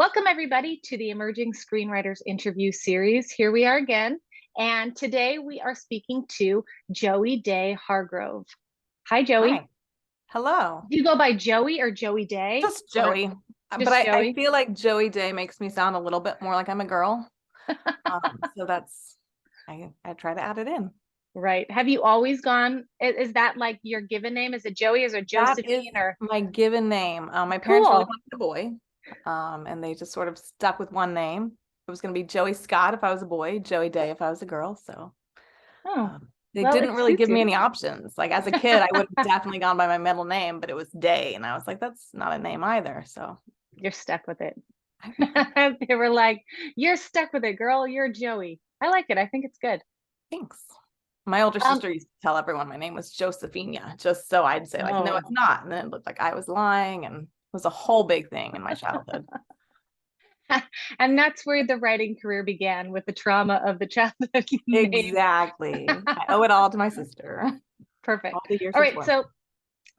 Welcome, everybody, to the Emerging Screenwriters interview series. Here we are again. And today we are speaking to Joey Day Hargrove. Hi, Joey. Hi. Hello. Do you go by Joey or Joey Day? Just Or Joey. But just I Joey? feel like Joey Day makes me sound a little bit more like I'm a girl. So I try to add it in. Right. Have you always gone? Is that like your given name? Is it Joey? Is it That is Josephine? Or my given name. My parents really cool. wanted a boy. And they just sort of stuck with one name. It was going to be Joey Scott if I was a boy, Joey Day if I was a girl. So Oh, they well, didn't it really suits give me you. any options. Like as a kid, I would have definitely gone by my middle name, but it was Day. And I was like, that's not a name either. So You're stuck with it. I, They were like, "You're stuck with it, girl. You're Joey." I like it. I think it's good. thanks. My older Um, sister used to tell everyone my name was Josephina, just so I'd say like, no, it's oh, not. And then it looked like I was lying, and it was a whole big thing in my childhood. and that's where the writing career began with the trauma of the childhood name. Exactly. I owe it all to my sister. All Perfect. the years All of right, torment. so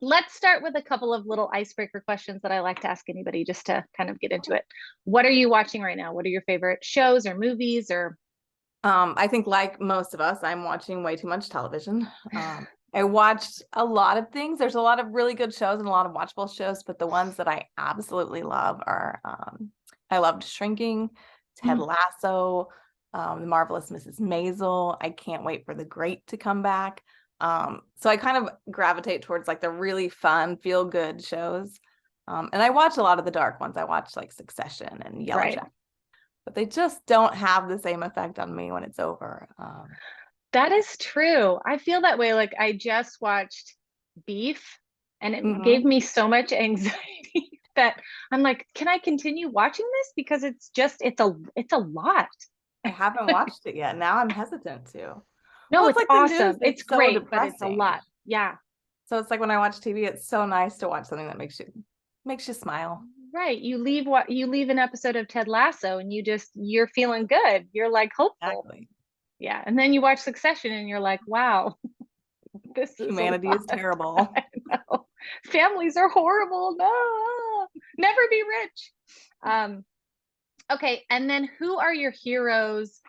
let's start with a couple of little icebreaker questions that I like to ask anybody just to kind of get into it. What are you watching right now? What are your favorite shows or movies or I think like most of us, I'm watching way too much television. I watched a lot of things. There's a lot of really good shows and a lot of watchable shows, but the ones that I absolutely love are I loved Shrinking, Ted Hmm, Lasso, The Marvelous Mrs. Maisel. I can't wait for The Great to come back. So I kind of gravitate towards like the really fun, feel good shows. And I watch a lot of the dark ones. I watch like Succession and Yellow right. Jacket, but they just don't have the same effect on me when it's over. That is true. I feel that way. Like I just watched Beef and it gave Mhm. me so much anxiety that I'm like, can I continue watching this? Because it's a lot. I haven't watched it yet. Now I'm hesitant to. No, Well, it's it's like the news awesome. It's is so great, but it's a depressing. lot. Yeah. So it's like when I watch TV, it's so nice to watch something that makes you smile. Right. You leave an episode of Ted Lasso and you're feeling good. You're like hopeful. Exactly. Yeah. And then you watch Succession and you're like, wow, this is a Humanity is lot. terrible. I know. Families are horrible. No. Never be rich. Um, okay. And then who are your heroes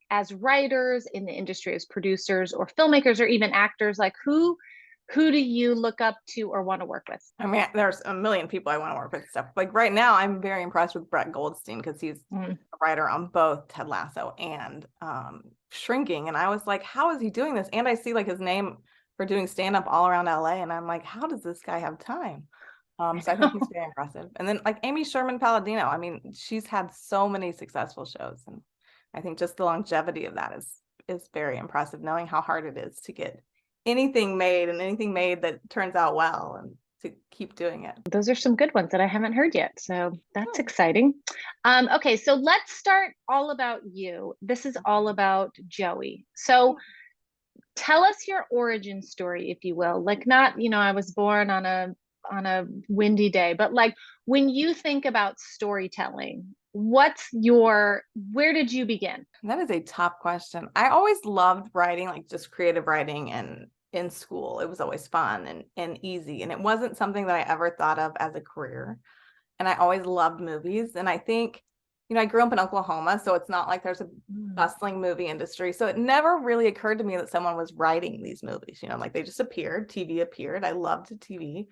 as writers in the industry, as producers or filmmakers or even actors? Like who do you look up to or want to work with? I mean, there's a million people I want to work with stuff. Like right now, I'm very impressed with Brett Goldstein because he's Mm. a writer on both Ted Lasso and Shrinking. And I was like, how is he doing this? And I see like his name for doing stand-up all around LA. And I'm like, how does this guy have time? I So I think he's know. very impressive. And then like Amy Sherman Palladino, I mean, she's had so many successful shows. And I think just the longevity of that is very impressive, knowing how hard it is to get anything made and anything made that turns out well and to keep doing it. Those are some good ones that I haven't heard yet. So that's Oh. exciting. Okay, so let's start all about you. This is all about Joey. So tell us your origin story, if you will. Like not, I was born on a windy day, but like when you think about storytelling, where did you begin? That is a top question. I always loved writing, like just creative writing, and in school it was always fun and easy, and it wasn't something that I ever thought of as a career. And I always loved movies. And I think, I grew up in Oklahoma, so it's not like there's a Mm. bustling movie industry. So it never really occurred to me that someone was writing these movies, like they just appeared, TV appeared. I loved TV.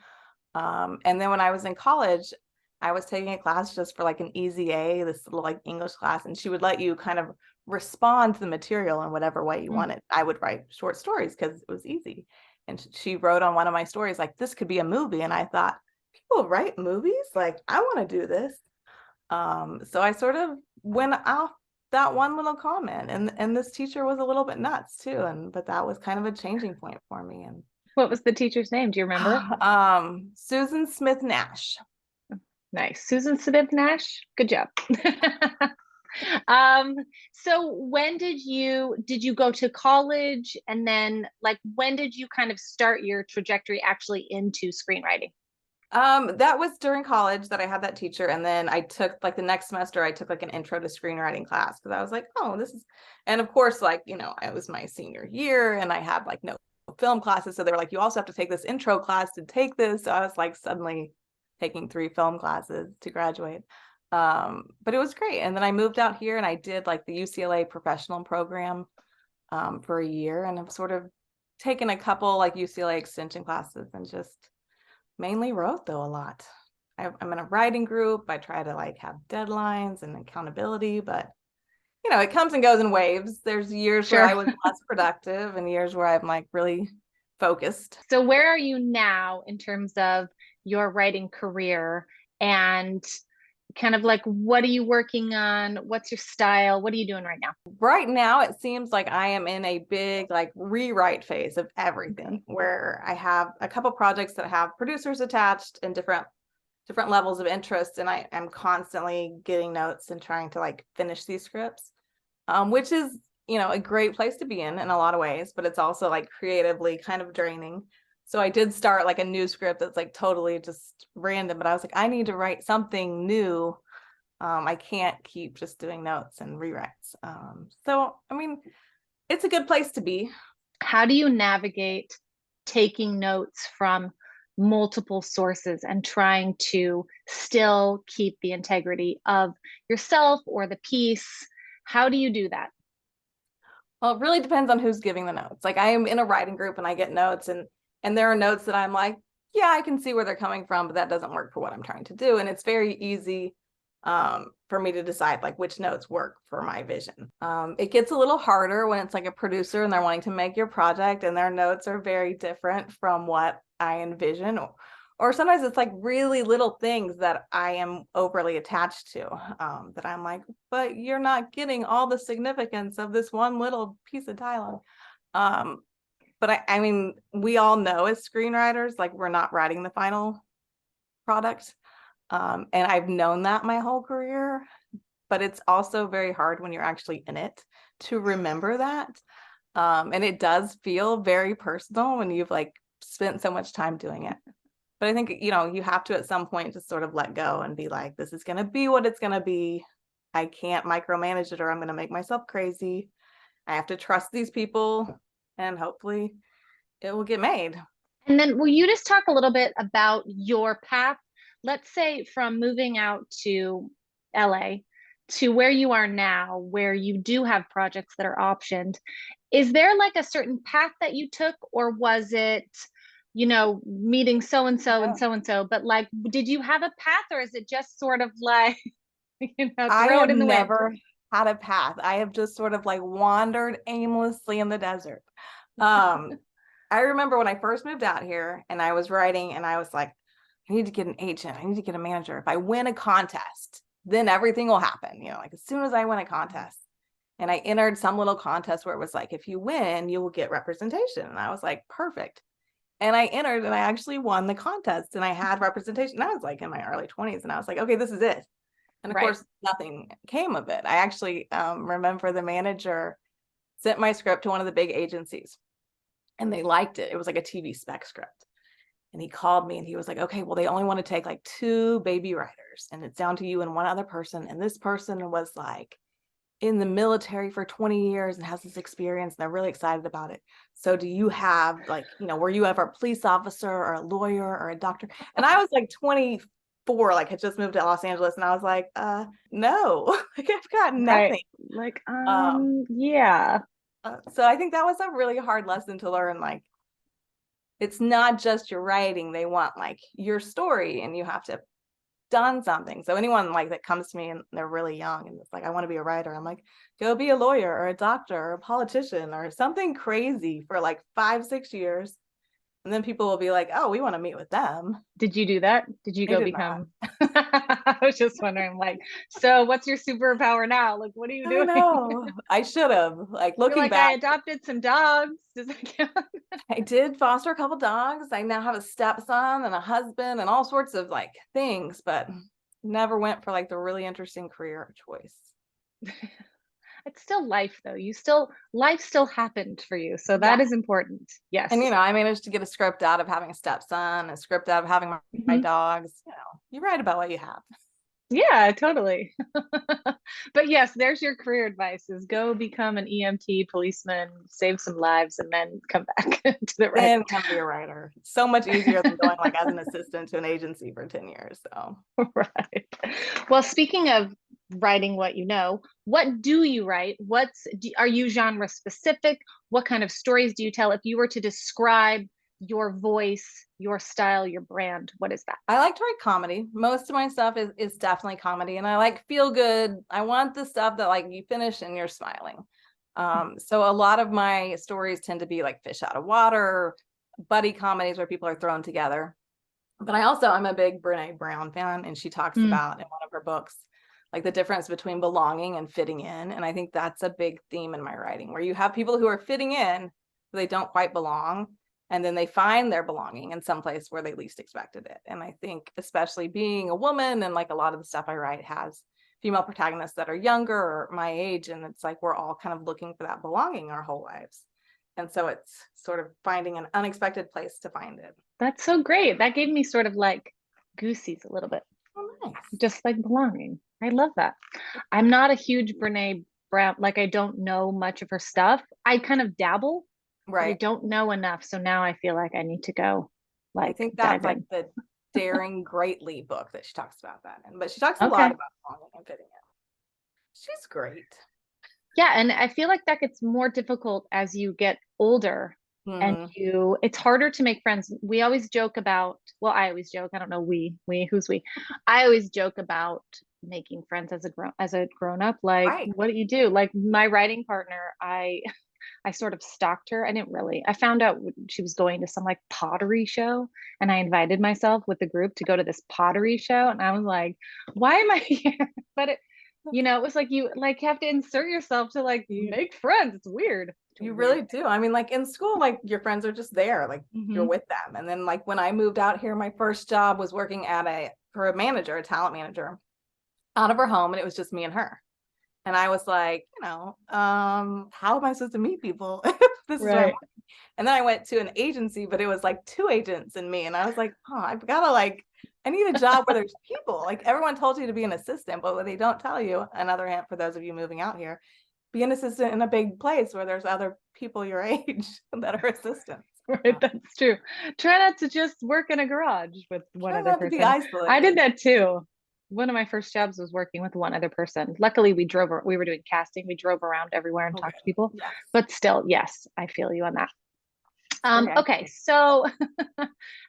And then when I was in college, I was taking a class just for like an easy A, this little like English class, and she would let you kind of respond to the material in whatever way you Mm. wanted. I would write short stories because it was easy. And she wrote on one of my stories, like, this could be a movie. And I thought, people write movies? Like, I want to do this. So I sort of went off that one little comment. And this teacher was a little bit nuts too. But that was kind of a changing point for me. And What was the teacher's name? Do you remember? Susan Smith Nash. Nice. Susan Smith Nash. Good job. um, so when did you go to college and then like when did you kind of start your trajectory actually into screenwriting? That was during college that I had that teacher, and then I took like the next semester I took like an intro to screenwriting class because I was like, oh, this is, and of course, like, it was my senior year and I had like no film classes, so they were like, you also have to take this intro class to take this. So I was like suddenly taking 3 film classes to graduate. But it was great. And then I moved out here and I did like the UCLA professional program for a year, and I've sort of taken a couple like UCLA extension classes and just mainly wrote though a lot. I'm in a writing group. I try to like have deadlines and accountability, but you know, it comes and goes in waves. There's years where I was less productive and years where I'm like really focused. So where are you now in terms of your writing career, and kind of like what are you working on? What's your style? What are you doing right now? Right now, it seems like I am in a big like rewrite phase of everything, where I have a couple projects that have producers attached and different levels of interest, and I am constantly getting notes and trying to like finish these scripts, which is, you know, a great place to be in a lot of ways, but it's also like creatively kind of draining. So I did start like a new script that's like totally just random, but I was like, I need to write something new. I can't keep just doing notes and rewrites. So, I mean, it's a good place to be. How do you navigate taking notes from multiple sources and trying to still keep the integrity of yourself or the piece? How do you do that? Well, it really depends on who's giving the notes. Like I am in a writing group and I get notes, and there are notes that I'm like, yeah, I can see where they're coming from, but that doesn't work for what I'm trying to do. And it's very easy for me to decide like which notes work for my vision. It gets a little harder when it's like a producer and they're wanting to make your project and their notes are very different from what I envision, or sometimes it's like really little things that I am overly attached to, that I'm like, but you're not getting all the significance of this one little piece of dialogue. But I mean, we all know as screenwriters, like we're not writing the final product. And I've known that my whole career, but it's also very hard when you're actually in it to remember that. And it does feel very personal when you've like spent so much time doing it. But I think, you know, you have to at some point just sort of let go and be like, this is going to be what it's going to be. I can't micromanage it or I'm going to make myself crazy. I have to trust these people and hopefully it will get made. And then will you just talk a little bit about your path? Let's say from moving out to LA to where you are now, where you do have projects that are optioned. Is there like a certain path that you took, or was it, you know, meeting so and so and so and so? But like, did you have a path, or is it just sort of like, you know, I throw have it in the wind? never had a path. I have just sort of like wandered aimlessly in the desert. I remember when I first moved out here and I was writing and I was like, I need to get an agent. I need to get a manager. If I win a contest, then everything will happen. You know, like as soon as I win a contest. And I entered some little contest where it was like, if you win, you will get representation. And I was like, perfect. And I entered and I actually won the contest and I had representation. I was like in my early 20s and I was like, okay, this is it. And of course, nothing came of it. I actually remember the manager sent my script to one of the big agencies and they liked it. It was like a TV spec script. And he called me and he was like, okay, well, they only want to take like 2 baby writers and it's down to you and one other person. And this person was like in the military for 20 years and has this experience and they're really excited about it. So do you have like, you know, were you ever a police officer or a lawyer or a doctor? And I was like 24, like had just moved to Los Angeles and I was like, no, like I've got nothing. Right. Like, yeah. So I think that was a really hard lesson to learn. Like, it's not just your writing. They want like your story and you have to have done something. So anyone like that comes to me and they're really young and it's like, I want to be a writer. I'm like, go be a lawyer or a doctor or a politician or something crazy for like 5-6 years. And then people will be like, oh, we want to meet with them. Did you do that? Did you go become? I was just wondering, like, so what's your superpower now? Like, what are you doing? I know. I should have. Like looking like, back, I adopted some dogs. Does that count? I did foster a couple dogs. I now have a stepson and a husband and all sorts of like things, but never went for like the really interesting career choice. It's still life though. Life still happened for you. So that is important. Yes. And, you know, I managed to get a script out of having a stepson, a script out of having my dogs. You know, you write about what you have. Yeah, totally. But yes, there's your career advice: is go become an EMT, policeman, save some lives, and then come back to the right. Then come be a writer. So much easier than going like as an assistant to an agency for 10 years. So Right. Well, speaking of writing what you know, what do you write? Are you genre specific? What kind of stories do you tell? If you were to describe your voice, your style, your brand, what is that? I like to write comedy. Most of my stuff is definitely comedy, and I like feel good. I want the stuff that like you finish and you're smiling. So a lot of my stories tend to be like fish out of water, buddy comedies where people are thrown together. But I'm a big Brene Brown fan, and she talks Mm, about in one of her books like the difference between belonging and fitting in. And I think that's a big theme in my writing, where you have people who are fitting in, they don't quite belong, and then they find their belonging in some place where they least expected it. And I think especially being a woman, and like a lot of the stuff I write has female protagonists that are younger or my age, and it's like we're all kind of looking for that belonging our whole lives. And so it's sort of finding an unexpected place to find it. that's so great. That gave me sort of like goosies a little bit, Oh, nice. just like belonging. I love that. I'm not a huge Brene Brown, like I don't know much of her stuff. I kind of dabble, but I Right. don't know enough. So now I feel like I need to go I like think dive that's like in. the Daring Greatly book that she talks about that in. But she talks a lot Okay. about belonging and fitting in. She's great. Yeah, and I feel like that gets more difficult as you get older, and Hmm. it's harder to make friends. We always joke about, well, I always joke, I don't know, who's we? I always joke about making friends as a grown up. Like, Right. what do you do? Like my writing partner, I sort of stalked her. I didn't really. I found out she was going to some like pottery show, and I invited myself with the group to go to this pottery show, and I was like, why am I here? But it was like you like have to insert yourself to like You make friends. It's weird. It's a you weird really do. I mean, like in school, like your friends are just there, like thing. you're Hmm. with them. And then like when I moved out here, my first job was working for a manager, a talent manager, out of her home, and it was just me and her. And I was like, how am I supposed to meet people if this is where I'm Right. working? And then I went to an agency, but it was like two agents and me. And I was like, oh, I've got to like, I need a job where there's people. Like everyone told you to be an assistant, but what they don't tell you, another hint for those of you moving out here, be an assistant in a big place where there's other people your age that are assistants. Right. That's true. Try not to just work in a garage with one Try other not to be person. I did isolated. that too. One of my first jobs was working with one other person. Luckily, we were doing casting. We drove around everywhere and Okay. talked to people. Yes. But still, yes, I feel you on that. Okay. Okay, so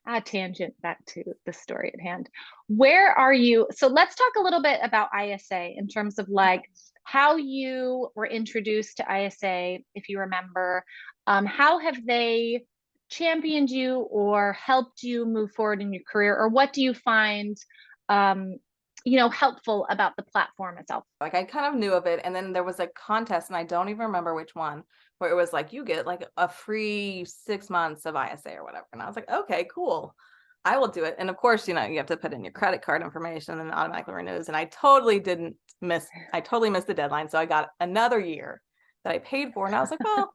a tangent back to the story at hand. Where are you? So let's talk a little bit about ISA in terms of like how you were introduced to ISA, if you remember. How have they championed you or helped you move forward in your career, or what do you find, um, helpful about the platform itself? Like I kind of knew of it, and then there was a contest, and I don't even remember which one, where it was like you get like a free 6 months of ISA or whatever. And I was like, okay, cool. I will do it. And of course, you have to put in your credit card information and it automatically renews. And I totally missed the deadline. So I got another year that I paid for. And I was like, well,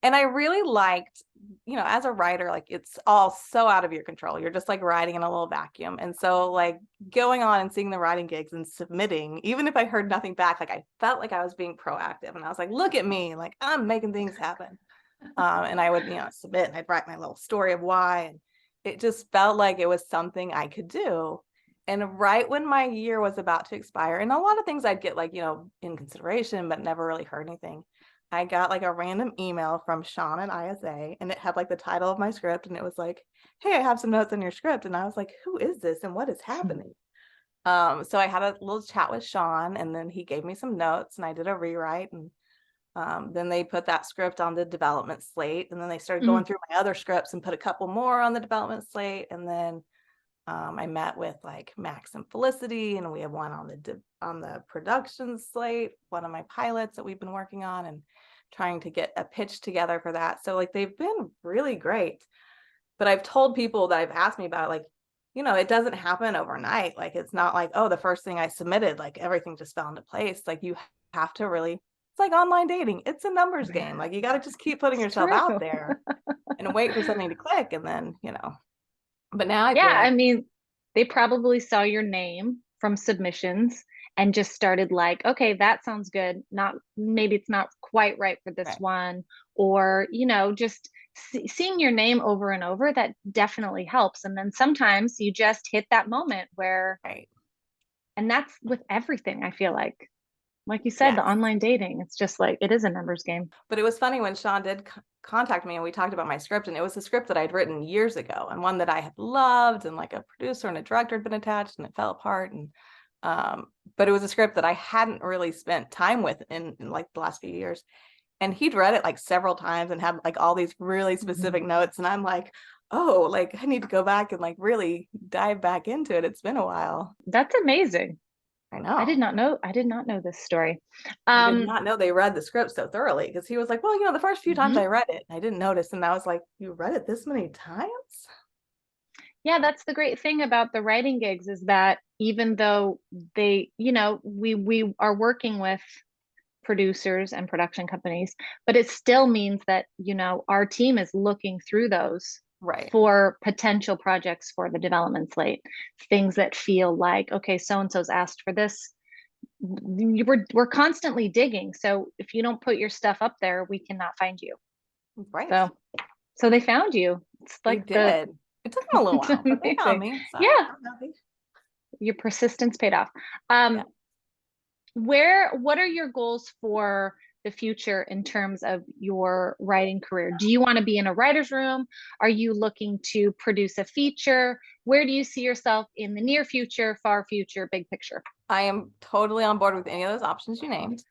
and I really liked, as a writer, like it's all so out of your control. You're just like riding in a little vacuum. And so like going on and seeing the writing gigs and submitting, even if I heard nothing back, like I felt like I was being proactive, and I was like, look at me, like I'm making things happen. And I would, submit, and I'd write my little story of why. And it just felt like it was something I could do. And right when my year was about to expire, and a lot of things I'd get like, in consideration, but never really heard anything. I got like a random email from Sean at ISA, and it had like the title of my script, and it was like, hey, I have some notes on your script. And I was like, who is this and what is happening? So I had a little chat with Sean, and then he gave me some notes, and I did a rewrite. And then they put that script on the development slate, and then they started going through my other scripts and put a couple more on the development slate. And then I met with like Max and Felicity, and we have one on the production slate, one of my pilots that we've been working on and trying to get a pitch together for that. So like they've been really great. But I've told people that have asked me about it, like, it doesn't happen overnight. Like it's not like, oh, the first thing I submitted, like everything just fell into place. Like you have to really, it's like online dating. It's a numbers game. Like you got to just keep putting It's yourself true. out there and wait for something to click. And then, but now I Yeah, feel I like, mean, they probably saw your name from submissions and just started like, okay, that sounds good. Not, maybe it's not quite right for this Right. one, or, just seeing your name over and over, that definitely helps. And then sometimes you just hit that moment where, Right. and that's with everything, I feel like you said, the Yes. online dating, it's just like, it is a numbers game. But it was funny when Sean did contact me and we talked about my script, and it was a script that I'd written years ago and one that I had loved, and like a producer and a director had been attached, and it fell apart. And but it was a script that I hadn't really spent time with in like the last few years. And he'd read it like several times and had like all these really specific notes. And I'm like, oh, like I need to go back and like really dive back into it. It's been a while. That's amazing. I I did know. not know. I did not know this story. I did not know they read the script so thoroughly, because he was like, well, the first few times Mhm. I read it, I didn't notice. And I was like, you read it this many times? Yeah, that's the great thing about the writing gigs, is that even though they, we are working with producers and production companies, but it still means that, our team is looking through those Right. for potential projects for the development slate, things that feel like, okay, so and so's asked for this. We're constantly digging. So if you don't put your stuff up there, we cannot find you. Right. So they found you. It's They like the did. It took them a little it's while, but they found amazing. me. So Yeah, I'm happy. your persistence paid off. Yeah. What are your goals for the future in terms of your writing career? Do you want to be in a writer's room? Are you looking to produce a feature? Where do you see yourself in the near future, far future, big picture? I am totally on board with any of those options you named.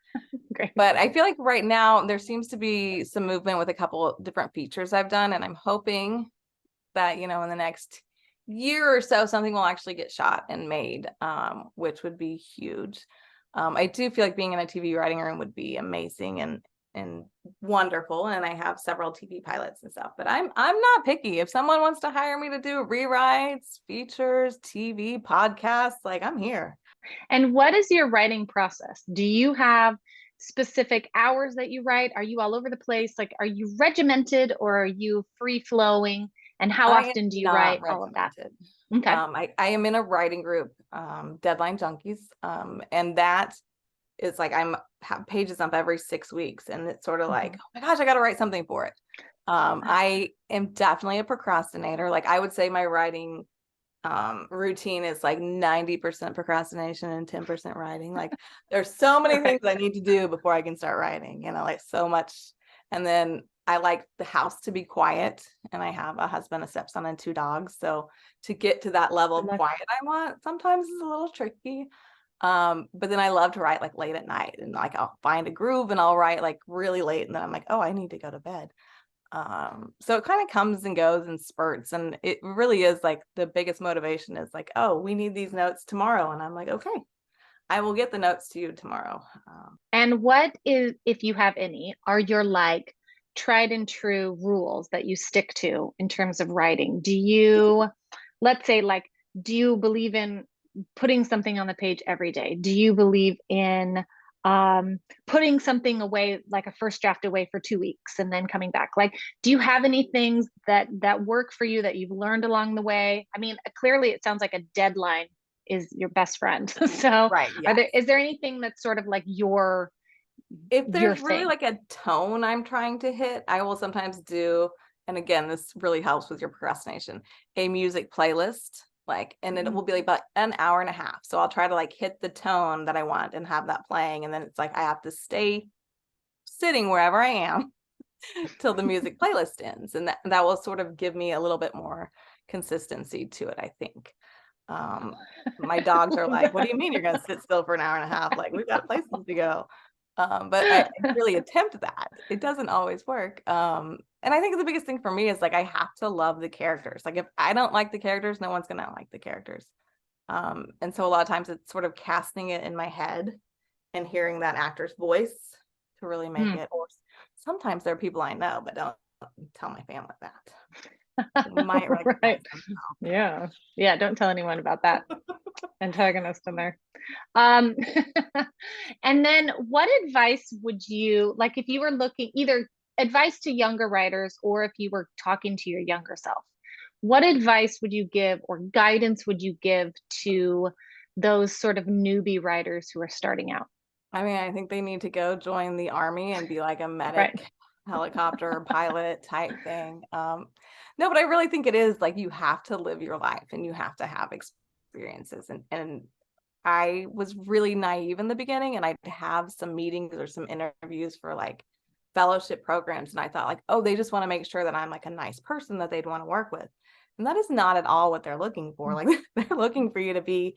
Great. But I feel like right now there seems to be some movement with a couple of different features I've done. And I'm hoping that, in the next year or so, something will actually get shot and made, which would be huge. I do feel like being in a TV writing room would be amazing and wonderful. And I have several TV pilots and stuff, but I'm not picky. If someone wants to hire me to do rewrites, features, TV, podcasts, like I'm here. And what is your writing process? Do you have specific hours that you write? Are you all over the place? Like, are you regimented, or are you free flowing? And how I am often do you not write all of that? regimented. Okay. I am in a writing group, Deadline Junkies, and that is like I'm have pages up every 6 weeks, and it's sort of like, oh my gosh, I got to write something for it. I am definitely a procrastinator. Like I would say my writing routine is like 90% procrastination and 10% writing. Like there's so many things I need to do before I can start writing, like so much. And then I like the house to be quiet, and I have a husband, a stepson, and 2 dogs. So to get to that level of quiet I want sometimes is a little tricky. But then I love to write like late at night, and like I'll find a groove and I'll write like really late, and then I'm like, oh, I need to go to bed. So it kind of comes and goes in spurts, and it really is like the biggest motivation is like, oh, we need these notes tomorrow, and I'm like, okay, I will get the notes to you tomorrow. And what is, if you have any, are your like tried and true rules that you stick to in terms of writing? Do you, let's say, like, do you believe in putting something on the page every day? Do you believe in putting something away, like a first draft away for 2 weeks and then coming back? Like, do you have any things that work for you that you've learned along the way? I mean, clearly it sounds like a deadline is your best friend. So Right. Yeah. is there anything that's sort of like If your there's really thing? like a tone I'm trying to hit, I will sometimes do, and again, this really helps with your procrastination, a music playlist. Like, and it will be like about an hour and a half. So I'll try to like hit the tone that I want and have that playing. And then it's like I have to stay sitting wherever I am till the music playlist ends. And that will sort of give me a little bit more consistency to it, I think. My dogs are like, what do you mean you're gonna sit still for an hour and a half? Like we've got places to go. But I really attempt that. It doesn't always work. And I think the biggest thing for me is like I have to love the characters. Like if I don't like the characters, no one's gonna like the characters. And so a lot of times it's sort of casting it in my head and hearing that actor's voice to really make it. Or sometimes there are people I know, but don't tell my family that. They might recognize Right. them. Yeah, don't tell anyone about that antagonist in there. And then what advice would you, like, if you were looking, either advice to younger writers or if you were talking to your younger self, what advice would you give or guidance would you give to those sort of newbie writers who are starting out? I mean, I think they need to go join the army and be like a Right. medic, helicopter pilot type thing. No, but I really think it is like you have to live your life and you have to have experiences. And I was really naive in the beginning, and I'd have some meetings or some interviews for like fellowship programs, and I thought like, oh, they just want to make sure that I'm like a nice person that they'd want to work with. And that is not at all what they're looking for. Like they're looking for you to be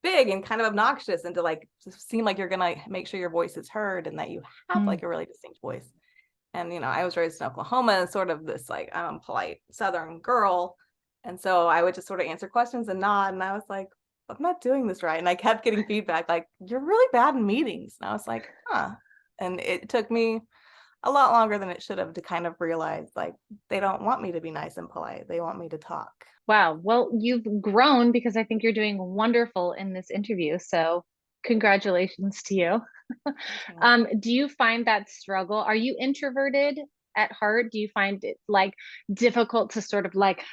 big and kind of obnoxious and to like seem like you're gonna make sure your voice is heard and that you have Mm. like a really distinct voice. And I was raised in Oklahoma and sort of this like I'm a polite Southern girl. And so I would just sort of answer questions and nod. And I was like, I'm not doing this right. And I kept getting feedback like, you're really bad in meetings. And I was like, huh. And it took me a lot longer than it should have to kind of realize like they don't want me to be nice and polite. They want me to talk. Wow. Well, you've grown because I think you're doing wonderful in this interview. So congratulations to you. Do you find that struggle? Are you introverted at heart? Do you find it like difficult to sort of like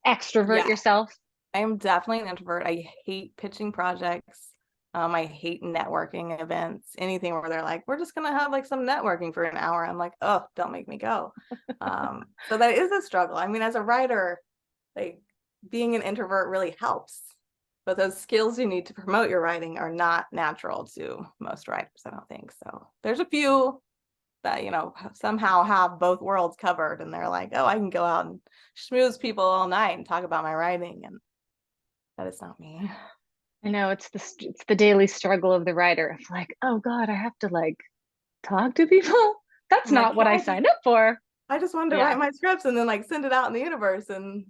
extrovert Yeah, yourself? I am definitely an introvert. I hate pitching projects. I hate networking events, anything where they're like, we're just gonna have like some networking for an hour. I'm like, oh, don't make me go. So that is a struggle. I mean, as a writer, like being an introvert really helps. But those skills you need to promote your writing are not natural to most writers, I don't think. So there's a few that, somehow have both worlds covered and they're like, oh, I can go out and schmooze people all night and talk about my writing. And that is not me. I know it's the daily struggle of the writer of like, oh God, I have to like talk to people. That's I'm like, not what I signed up for. I just wanted to Yeah, write my scripts and then like send it out in the universe and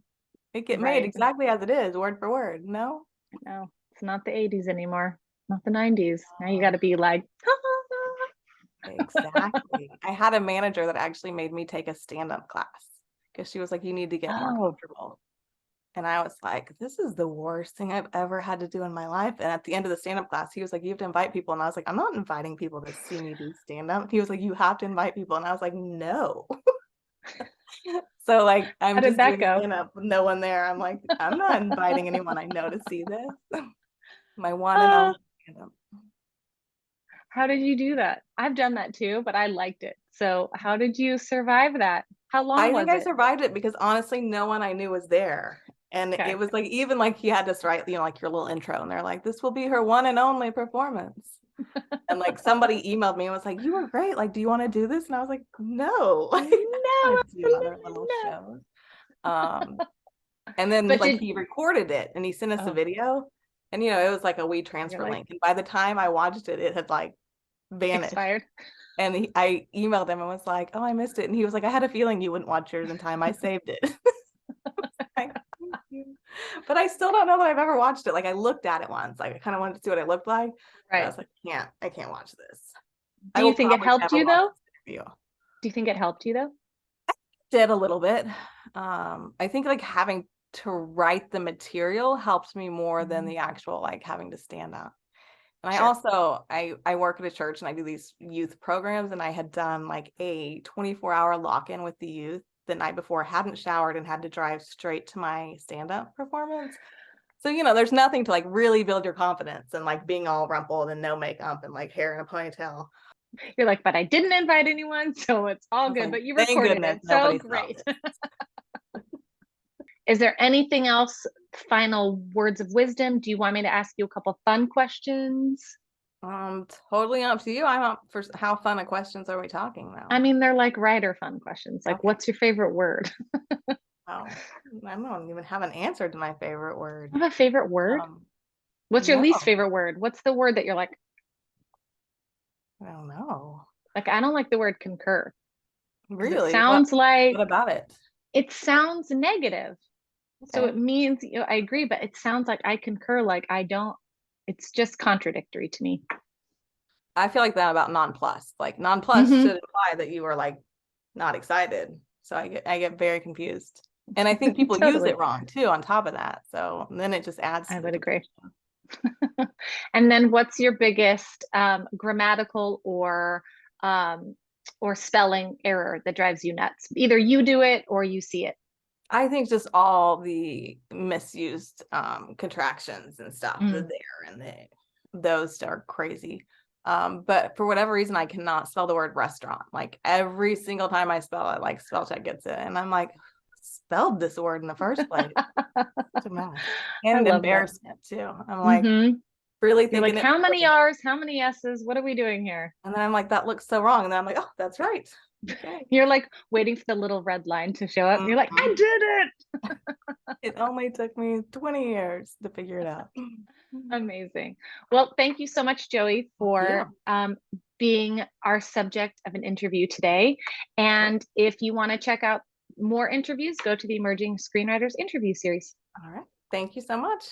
it get made right. exactly as it is, word for word. No. No, it's not the 80s anymore, not the 90s. Now you got to be like, Exactly. I had a manager that actually made me take a stand-up class because she was like, you need to get more oh, comfortable. And I was like, this is the worst thing I've ever had to do in my life. And at the end of the stand-up class, he was like, you have to invite people. And I was like, I'm not inviting people to see me do stand-up. He was like, you have to invite people. And I was like, no. So like, how I'm did just that doing go? stand-up with no one there. I'm like, I'm not inviting anyone I know to see this. My one and Uh, only stand-up. how did you do that? I've done that too, but I liked it. So, how did you survive that? How long I think was I it? survived it because honestly, no one I knew was there. And it Okay. was like, even like you had to write, like your little intro, and they're like, this will be her one and only performance. And like somebody emailed me and was like, you were great. Like, do you want to do this? And I was like, no, I No, want to do other absolutely little no. shows. And then But like did he recorded it and he sent us a oh, video. And it was like a you're WeTransfer like link. And by the time I watched it, it had like vanished. expired. And I emailed him and was like, oh, I missed it. And he was like, I had a feeling you wouldn't watch yours in time. I saved it. Like, thank you. But I still don't know that I've ever watched it. Like I looked at it once. Like I kind of wanted to see what it looked like. But I Right. was like, I can't watch this. Do I you will think it probably helped never you watch though? this interview. Do you think it helped you though? Did a little bit. I think like having to write the material helps me more than Mhm. the actual like having to stand up. And I Sure. also I work at a church and I do these youth programs, and I had done like a 24-hour lock-in with the youth the night before, hadn't showered and had to drive straight to my stand-up performance. So, there's nothing to like really build your confidence and like being all rumpled and no makeup and like hair in a ponytail. You're like, but I didn't invite anyone, so it's I all was good. like, But you thank recorded goodness it. So nobody saw great. this. Is there anything else, final words of wisdom? Do you want me to ask you a couple fun questions? Totally up to you. I'm up for how fun of questions are we talking I now? mean, they're like writer fun questions. Like, Okay. what's your favorite word? Oh, I don't even have an answer to my favorite word. I have a favorite word. Um, What's your no, least favorite word? What's the word that you're I don't know. like, I don't like the word concur because it Really? sounds like What about it? it sounds negative. So Okay. it means, I agree, but it sounds like I concur, like I don't, it's just contradictory to me. I feel like that about non-plus. Like non-plus Hmm. should imply that you are like not excited. So I get very confused. And I think people use Totally. it wrong too on top of that. So then it just adds I to the would agree. confusion. And then what's your biggest grammatical or spelling error that drives you nuts? Either you do it or you see it. I think just all the misused contractions and stuff, the Mm. there and those are crazy. But for whatever reason, I cannot spell the word restaurant. Like every single time I spell it, like spell check gets it. And I'm like, who spelled this word in the first place? Such a mess. I And love that. embarrassment too. I'm like really You're like, thinking it how many through. R's, how many S's? What are we doing here? And then I'm like, that looks so wrong. And then I'm like, oh, that's right. Okay. You're like waiting for the little red line to show up. You're like, I Mhm. did it. It only took me 20 years to figure it out. Amazing. Well, thank you so much, Joey, Thank for you. being our subject of an interview today. And if you want to check out more interviews, go to the Emerging Screenwriters interview series. All right. Thank you so much.